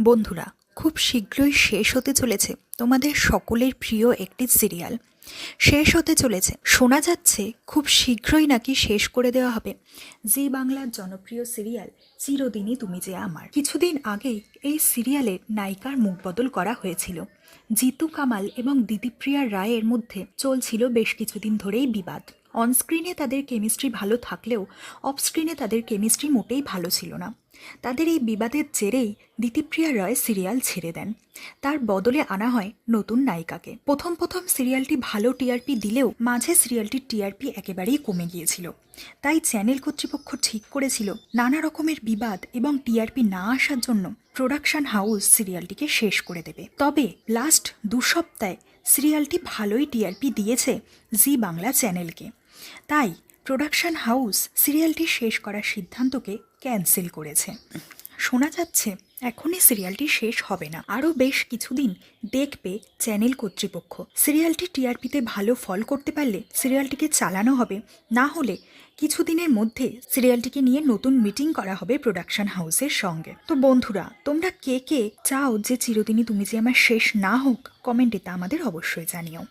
বন্ধুরা, খুব শীঘ্রই শেষ হতে চলেছে তোমাদের সকলের প্রিয় একটি সিরিয়াল। শেষ হতে চলেছে, শোনা যাচ্ছে খুব শীঘ্রই নাকি শেষ করে দেওয়া হবে জি বাংলার জনপ্রিয় সিরিয়াল চিরদিনই তুমি যে আমার। কিছুদিন আগেই এই সিরিয়ালের নায়িকার মুখ বদল করা হয়েছিল। জিতু কামাল এবং দিতিপ্রিয়া রায়ের মধ্যে চলছিল বেশ কিছুদিন ধরেই বিবাদ। অনস্ক্রিনে তাদের কেমিস্ট্রি ভালো থাকলেও অফস্ক্রিনে তাদের কেমিস্ট্রি মোটেই ভালো ছিল না। তাদের এই বিবাদের জেরেই দিতিপ্রিয়া রায় সিরিয়াল ছেড়ে দেন। তার বদলে আনা হয় নতুন নায়িকাকে। প্রথম সিরিয়ালটি ভালো টিআরপি দিলেও মাঝে সিরিয়ালটির টিআরপি একেবারেই কমে গিয়েছিল। তাই চ্যানেল কর্তৃপক্ষ ঠিক করেছিল নানা রকমের বিবাদ এবং টিআরপি না আসার জন্য প্রোডাকশন হাউস সিরিয়ালটিকে শেষ করে দেবে। তবে লাস্ট 2 সপ্তাহে সিরিয়ালটি ভালোই টিআরপি দিয়েছে জি বাংলা চ্যানেলকে। তাই প্রোডাকশন হাউস সিরিয়ালটি শেষ করার সিদ্ধান্তকে ক্যান্সেল করেছে। শোনা যাচ্ছে এখনই সিরিয়ালটি শেষ হবে না, আরও বেশ কিছুদিন দেখবে চ্যানেল কর্তৃপক্ষ। সিরিয়ালটি টিআরপিতে ভালো ফল করতে পারলে সিরিয়ালটিকে চালানো হবে, না হলে কিছুদিনের মধ্যে সিরিয়ালটিকে নিয়ে নতুন মিটিং করা হবে প্রোডাকশন হাউসের সঙ্গে। তো বন্ধুরা, তোমরা কে কে চাও যে চিরদিনই তুমি যে আমার শেষ না হোক, কমেন্টে তা আমাদের অবশ্যই জানিও।